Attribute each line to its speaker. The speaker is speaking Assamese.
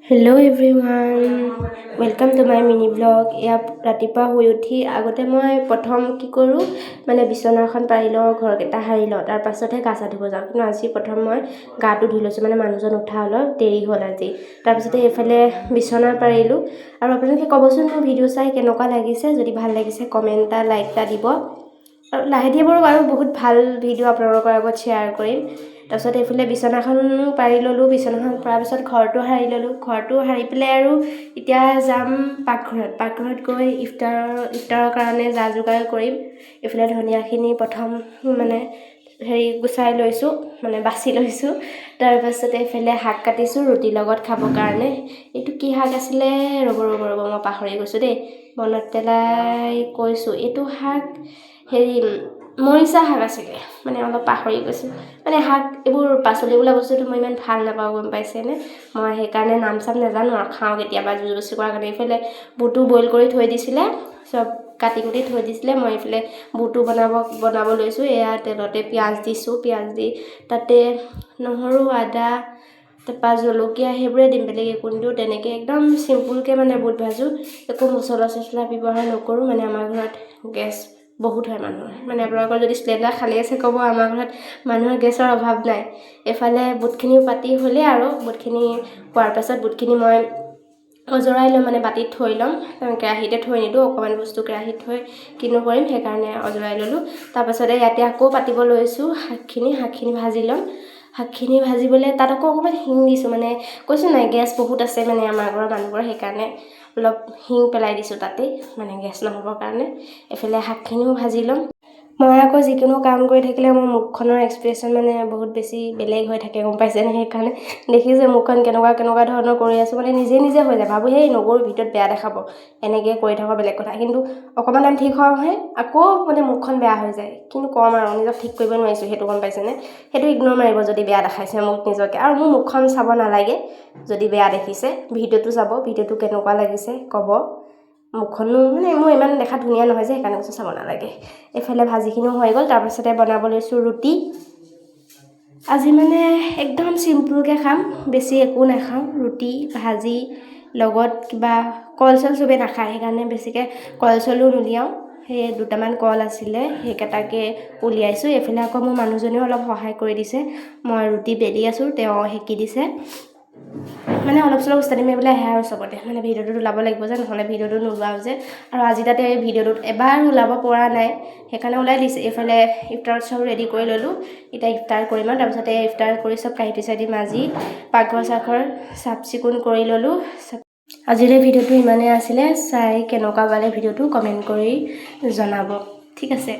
Speaker 1: Hello' everyone, welcome to my mini blog. ইয়াত ৰাতিপুৱা শুই উঠি আগতে মই প্ৰথম কি কৰোঁ মানে বিচনাখন পাৰি লওঁ, ঘৰকেইটা সাৰি লওঁ, তাৰ পাছতহে গা চা ধুব যাওঁ। কিন্তু আজি প্ৰথম মই গাটো ধুই লৈছোঁ, মানে মানুহজন উঠা অলপ দেৰি হ'ল আজি। তাৰপিছতে এইফালে বিচনা পাৰিলোঁ। আৰু আপোনালোকে ক'বচোন মোৰ ভিডিঅ' চাই কেনেকুৱা লাগিছে। যদি ভাল লাগিছে কমেণ্ট এটা লাইক এটা দিব। আৰু লাহে ধীৰে বাৰু বহুত ভাল ভিডিঅ' আপোনালোকৰ আগত শ্বেয়াৰ কৰিম। তাৰপিছত এইফালে বিচনাখন পাৰি ল'লোঁ। বিচনাখন পৰাৰ পিছত ঘৰটো সাৰি ল'লোঁ। ঘৰটো সাৰি পেলাই আৰু এতিয়া যাম পাকঘৰত গৈ ইফতাৰৰ কাৰণে যা যোগাৰ কৰিম। এইফালে ধনিয়াখিনি প্ৰথম মানে গুচাই লৈছোঁ, মানে বাছি লৈছোঁ। তাৰপাছতে এইফালে শাক কাটিছোঁ ৰুটিৰ লগত খাবৰ কাৰণে। এইটো কি শাক আছিলে, ৰ'ব মই পাহৰি গৈছোঁ দেই, মনত পেলাই কৈছোঁ। এইটো শাক মৰিচা শাক আছিলে, মানে অলপ পাহৰি গৈছোঁ। মানে শাক এইবোৰ পাচলি বোলা বস্তুটো মই ইমান ভাল নাপাওঁ, গম পাইছেনে। মই সেইকাৰণে নাম চাম নাজানো আৰু খাওঁ কেতিয়াবা জুচ বচি কৰাৰ কাৰণে। এইফালে বুটো বইল কৰি থৈ দিছিলে, চব কাটি কুটি থৈ দিছিলে। মই এইফালে বুটো বনাব লৈছোঁ। এয়া তেলতে পিঁয়াজ দিছোঁ, পিঁয়াজ দি তাতে নহৰু আদা তাৰপৰা জলকীয়া সেইবোৰে দিম, বেলেগ একো নিদিওঁ। তেনেকৈ একদম চিম্পুলকৈ মানে বুট ভাজোঁ। একো মছলা চছলা ব্যৱহাৰ নকৰোঁ। মানে আমাৰ ঘৰত গেছ বহুত হয় মানুহৰ, মানে আপোনালোকৰ যদি চিলিণ্ডাৰ খালী আছে ক'ব, আমাৰ ঘৰত মানুহৰ গেছৰ অভাৱ নাই। এইফালে বুটখিনিও পাতি হ'লেই আৰু বুটখিনি হোৱাৰ পাছত বুটখিনি মই অজৰাই ল'ম, মানে বাতিত থৈ ল'ম। কেৰাহীতে থৈ নিদিওঁ, অকণমান বস্তু কেৰাহীত থৈ কিনো কৰিম, সেইকাৰণে অজৰাই ল'লোঁ। তাৰপাছতে ইয়াতে আকৌ পাতিব লৈছোঁ শাকখিনি ভাজি ল'ম। শাকখিনি ভাজিবলৈ তাত আকৌ অকণমান শিং দিছোঁ, মানে কৈছোঁ নাই গেছ বহুত আছে মানে আমাৰ ঘৰৰ মানুহবোৰৰ, সেইকাৰণে অলপ শিং পেলাই দিছোঁ তাতেই, মানে গেছ নহ'বৰ কাৰণে। এইফালে শাকখিনিও ভাজি ল'ম। মই আকৌ যিকোনো কাম কৰি থাকিলে মোৰ মুখখনৰ এক্সপ্ৰেশ্যন মানে বহুত বেছি বেলেগ হৈ থাকে, গম পাইছেনে। সেইকাৰণে দেখিছে মুখখন কেনেকুৱা ধৰণৰ কৰি আছোঁ, মানে নিজে হৈ যায়। ভাবোঁ সেই নকৰোঁ, ভিডিঅ'ত বেয়া দেখাব, এনেকৈ কৰি থাকক বেলেগ কথা। কিন্তু অকণমান টাইম ঠিক হয় আকৌ মানে মুখখন বেয়া হৈ যায়। কিন্তু ক'ম আৰু নিজক ঠিক কৰিব নোৱাৰিছোঁ, সেইটো গম পাইছেনে। সেইটো ইগন'ৰ মাৰিব যদি বেয়া দেখাইছে মোক নিজকে। আৰু মোৰ মুখখন চাব নালাগে যদি বেয়া দেখিছে, ভিডিঅ'টো চাব, ভিডিঅ'টো কেনেকুৱা লাগিছে ক'ব। মুখখনো মানে মোৰ ইমান দেখা ধুনীয়া নহয় যে, সেইকাৰণে কৈছোঁ চাব নালাগে। এইফালে ভাজিখিনিও হৈ গ'ল। তাৰপিছতে বনাব লৈছোঁ ৰুটি। আজি মানে একদম চিম্পুলকৈ খাম, বেছি একো নাখাওঁ। ৰুটি ভাজি লগত কিবা কল চল চবেই নাখায়, সেইকাৰণে বেছিকৈ কল চলো নুলিয়াওঁ। সেই দুটামান কল আছিলে, সেইকেইটাকে উলিয়াইছোঁ। এইফালে আকৌ মোৰ মানুহজনেও অলপ সহায় কৰি দিছে। মই ৰুটি বেলি আছোঁ, তেওঁ সেকি দিছে। মানে অলপ চলপ উস্তাদি মাৰিবলৈ আহে আৰু চবতে, মানে ভিডিঅ'টোত ওলাব লাগিব যে, নহ'লে ভিডিঅ'টো নোলোৱাও যে। আৰু আজি তাতে এই ভিডিঅ'টোত এবাৰ ওলাব পৰা নাই, সেইকাৰণে ওলাই দিছে। এইফালে ইফতাৰত চব ৰেডি কৰি ল'লোঁ। এতিয়া ইফতাৰ কৰিম আৰু তাৰপিছতে ইফতাৰ কৰি চব কাঁহী চাহী মাজি পাকঘৰ চাফ চিকুণ কৰি ল'লোঁ। আজিলৈ ভিডিঅ'টো ইমানেই আছিলে। চাই কেনেকুৱা পালে ভিডিঅ'টো কমেণ্ট কৰি জনাব, ঠিক আছে।